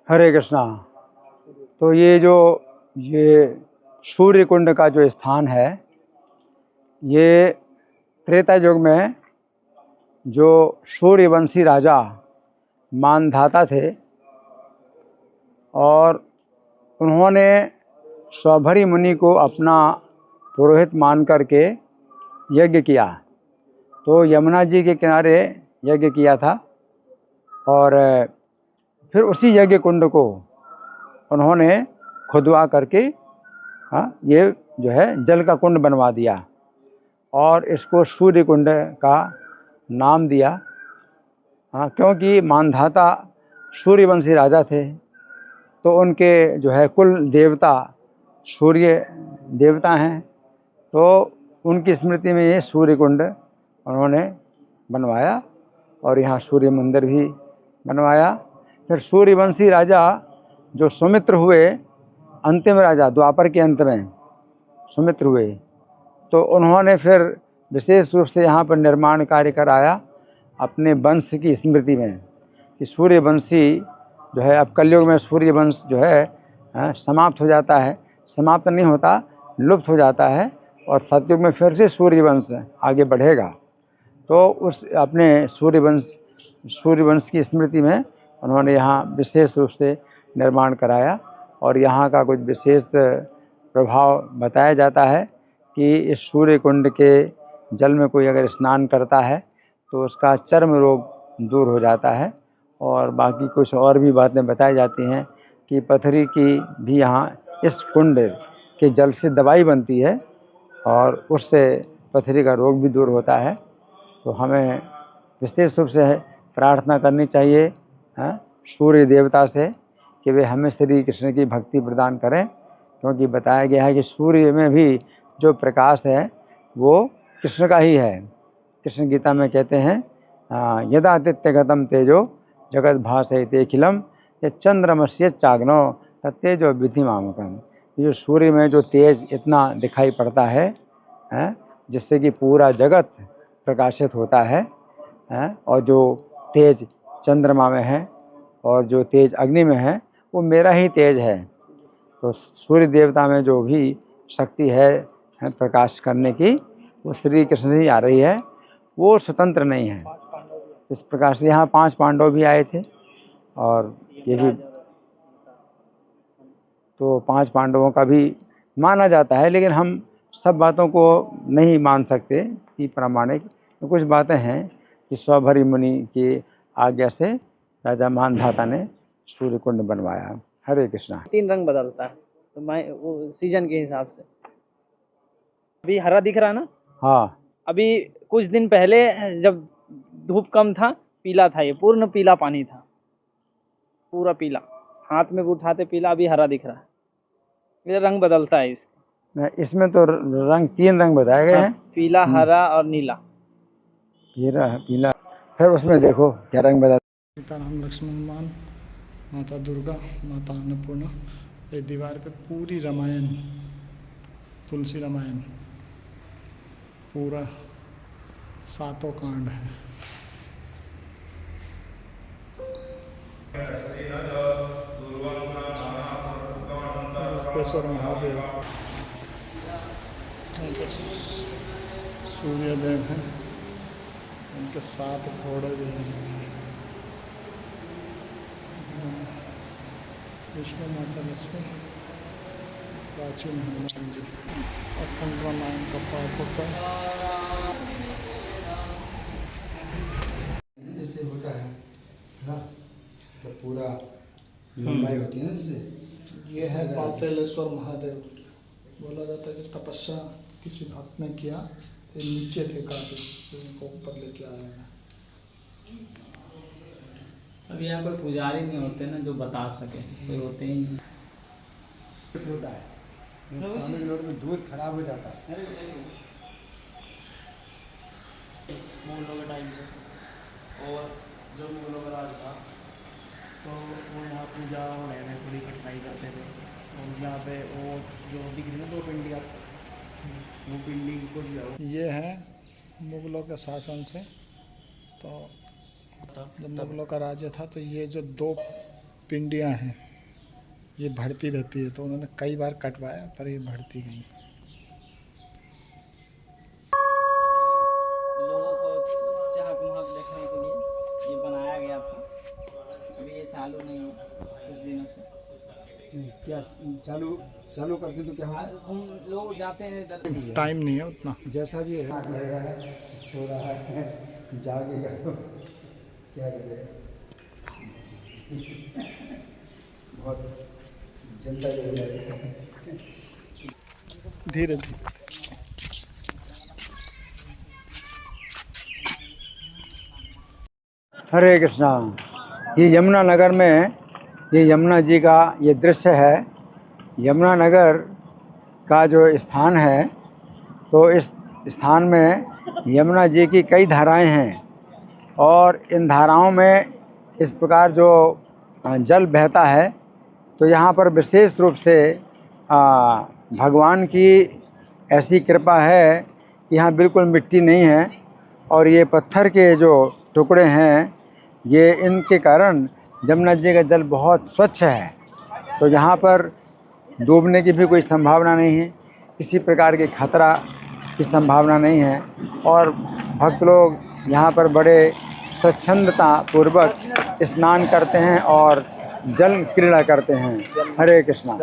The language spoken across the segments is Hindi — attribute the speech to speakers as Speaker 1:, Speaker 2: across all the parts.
Speaker 1: हरे कृष्णा। तो ये सूर्य कुंड का जो स्थान है, ये त्रेता युग में जो सूर्यवंशी राजा मानधाता थे और उन्होंने स्वभरी मुनि को अपना पुरोहित मान करके यज्ञ किया। तो यमुना जी के किनारे यज्ञ किया था और फिर उसी यज्ञ कुंड को उन्होंने खुदवा करके ये जो है जल का कुंड बनवा दिया और इसको सूर्य कुंड का नाम दिया। क्योंकि मानधाता सूर्यवंशी राजा थे, तो उनके जो है कुल देवता सूर्य देवता हैं, तो उनकी स्मृति में ये सूर्य कुंड उन्होंने बनवाया और यहाँ सूर्य मंदिर भी बनवाया। फिर सूर्यवंशी राजा जो सुमित्र हुए, अंतिम राजा द्वापर के अंत में सुमित्र हुए, तो उन्होंने फिर विशेष रूप से यहाँ पर निर्माण कार्य कराया अपने वंश की स्मृति में कि सूर्यवंशी जो है, अब कलयुग में सूर्यवंश जो है समाप्त हो जाता है, समाप्त नहीं होता, लुप्त हो जाता है और सतयुग में फिर से सूर्यवंश आगे बढ़ेगा। तो उस अपने सूर्यवंश की स्मृति में उन्होंने यहाँ विशेष रूप से निर्माण कराया और यहाँ का कुछ विशेष प्रभाव बताया जाता है कि इस सूर्य कुंड के जल में कोई अगर स्नान करता है तो उसका चर्म रोग दूर हो जाता है। और बाकी कुछ और भी बातें बताई जाती हैं कि पथरी की भी यहाँ इस कुंड के जल से दवाई बनती है और उससे पथरी का रोग भी दूर होता है। तो हमें विशेष रूप से प्रार्थना करनी चाहिए सूर्य देवता से कि वे हमें श्री कृष्ण की भक्ति प्रदान करें, क्योंकि बताया गया है कि सूर्य में भी जो प्रकाश है वो कृष्ण का ही है। कृष्ण गीता में कहते हैं यदादित्यगतम तेजो जगत भासयते अखिलम ये चंद्रमस्य चाग्नो तत्तेजो विधि मामकम। ये सूर्य में जो तेज इतना दिखाई पड़ता है जिससे कि पूरा जगत प्रकाशित होता है और जो तेज चंद्रमा में है और जो तेज अग्नि में है वो मेरा ही तेज है। तो सूर्य देवता में जो भी शक्ति है प्रकाश करने की, वो श्री कृष्ण से ही आ रही है, वो स्वतंत्र नहीं है। इस प्रकार से यहाँ 5 पांडव भी आए थे और ये भी, तो 5 पांडवों का भी माना जाता है, लेकिन हम सब बातों को नहीं मान सकते कि प्रामाणिक। तो कुछ बातें हैं कि स्वभरी मुनि की आज्ञा से राजा मानधाता ने सूर्य कुंड बनवाया। हरे कृष्णा।
Speaker 2: 3 रंग बदलता है तो मैं वो सीजन के हिसाब से। अभी हरा दिख रहा है ना?
Speaker 1: हाँ,
Speaker 2: अभी कुछ दिन पहले जब धूप कम था, पीला था, ये पूर्ण पीला पानी था, पूरा पीला, हाथ में उठाते पीला, अभी हरा दिख रहा है। ये रंग बदलता है
Speaker 1: इसमें तो रंग 3 रंग बताए गए हैं,
Speaker 2: पीला, हरा और नीला।
Speaker 1: पीला। फिर उसमें देखो क्या रंग बदल।
Speaker 3: सीताराम लक्ष्मण माता दुर्गा, माता अन्नपूर्णा। ये दीवार पे पूरी रामायण, तुलसी रामायण पूरा 7 कांड है। महादेव सूर्यदेव हैं, उनके 7 घोड़े भी हैं। विष्णु माता लक्ष्मी, प्राचीन हनुमान जी, अखंड रामायण का पाठ होता है।
Speaker 4: जिससे होता है ना, तो पूरा लंबाई होती है ना जिससे।
Speaker 3: ये है पातालेश्वर महादेव। बोला जाता है कि तपस्या किसी भक्त ने किया, ये नीचे थे काफी, इनको ऊपर लेके आए हैं।
Speaker 2: अब यहाँ कोई पुजारी नहीं होते ना जो बता सके, कोई होते ही नहीं।
Speaker 4: होता है में दूध खराब हो जाता है
Speaker 5: मुगलों के टाइम से। और जो मुगलों का राज था तो वो यहाँ पूजा होने में थोड़ी कठिनाई करते थे। और यहाँ पे वो जो दिख रही ना 2 पिंडियाँ, वो पिंडी को जो
Speaker 3: ये है मुगलों के शासन से, तो जब मुगलों का राज्य था तो ये जो 2 पिंडियाँ हैं, ये बढ़ती रहती है, तो उन्होंने कई बार कटवाया पर ये बढ़ती गई।
Speaker 2: लोगों को चहक महक देखने के लिए ये बनाया गया था। अभी ये चालू नहीं है कुछ दिनों से।
Speaker 4: क्या चालू चालू करते तो क्या होगा?
Speaker 2: हम लोग जाते हैं इधर।
Speaker 3: टाइम नहीं है उतना।
Speaker 4: जैसा भी है लग रहा है, सो रहा है, जागेगा तो क्या करेगा। बहुत जनता जग जाएगा।
Speaker 3: धीरे धीरे
Speaker 1: हरे कृष्णा। ये यमुना नगर में ये यमुना जी का ये दृश्य है। यमुना नगर का जो स्थान है, तो इस स्थान में यमुना जी की कई धाराएं हैं और इन धाराओं में इस प्रकार जो जल बहता है, तो यहाँ पर विशेष रूप से भगवान की ऐसी कृपा है कि यहाँ बिल्कुल मिट्टी नहीं है और ये पत्थर के जो टुकड़े हैं, ये इनके कारण यमुना जी का जल बहुत स्वच्छ है। तो यहाँ पर डूबने की भी कोई संभावना नहीं है, किसी प्रकार के खतरा की संभावना नहीं है और भक्त लोग यहाँ पर बड़े स्वच्छंदता पूर्वक स्नान करते हैं और जल क्रीड़ा करते हैं। हरे कृष्णा।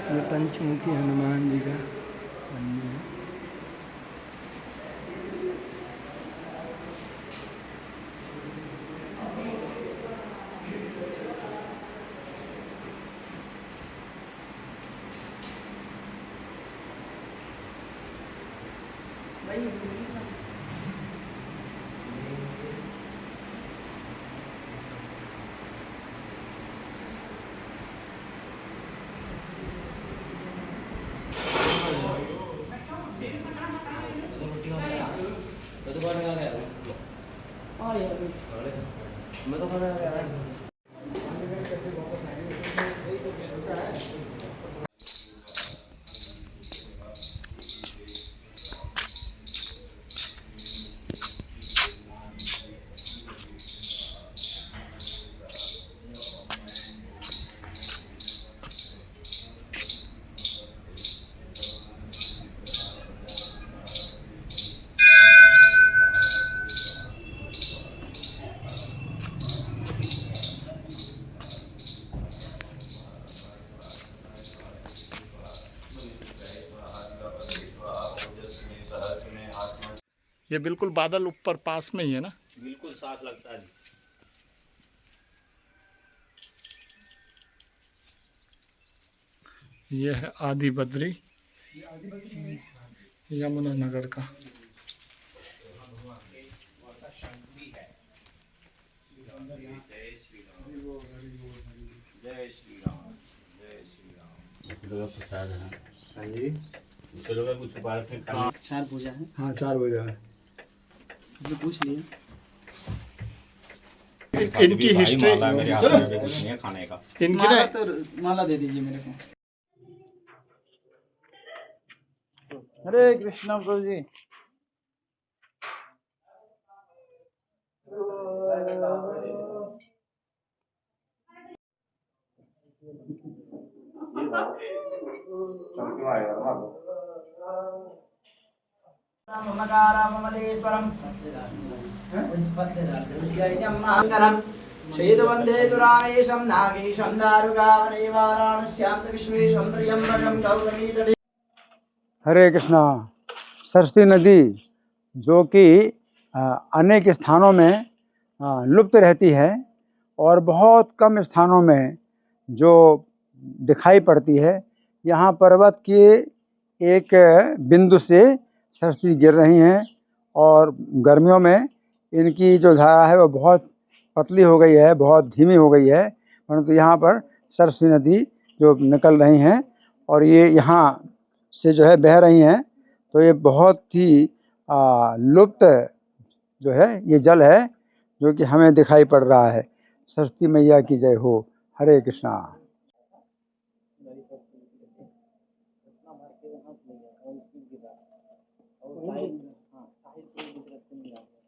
Speaker 4: ये पंचमुखी हनुमान जी का मंदिर है।
Speaker 3: ये बिल्कुल बादल ऊपर पास में ही है ना।
Speaker 5: बिल्कुल साफ लगता है।
Speaker 3: ये है आदि बद्री यमुना नगर का।
Speaker 5: जय श्री राम, जय श्री राम।
Speaker 4: लोग प्रसाद है। हाँ जी,
Speaker 5: चलो का कुछ बार फिर खाना।
Speaker 2: 4 पूजा है,
Speaker 4: हाँ 4 बजे है।
Speaker 2: जो पूछ लिए।
Speaker 3: इनकी हिस्ट्री,
Speaker 5: मेरे हाथ में भी कुछ नहीं है खाने का।
Speaker 3: इनकी
Speaker 2: माला
Speaker 3: ना
Speaker 2: तो माला दे दीजिए मेरे को। हरे कृष्णा प्रभु जी।
Speaker 6: श्रीवंदे दुरामेशं नागेशं दारुकावने वाराणस्यां विश्वेशं त्र्यंबकं गौतमीतटे।
Speaker 1: हरे कृष्णा। सरस्वती नदी जो कि अनेक स्थानों में लुप्त रहती है और बहुत कम स्थानों में जो दिखाई पड़ती है। यहाँ पर्वत के एक बिंदु से सरस्वती गिर रही हैं और गर्मियों में इनकी जो धारा है वो बहुत पतली हो गई है, बहुत धीमी हो गई है, परंतु यहाँ पर सरस्वती नदी जो निकल रही हैं और ये यहाँ से जो है बह रही हैं, तो ये बहुत ही लुप्त जो है ये जल है जो कि हमें दिखाई पड़ रहा है। सरस्वती मैया की जय हो। हरे कृष्णा।
Speaker 2: और स्पीड गिर रहा है और साहिल, हाँ साहिल पूरे दूसरे रास्ते में जा रहा है।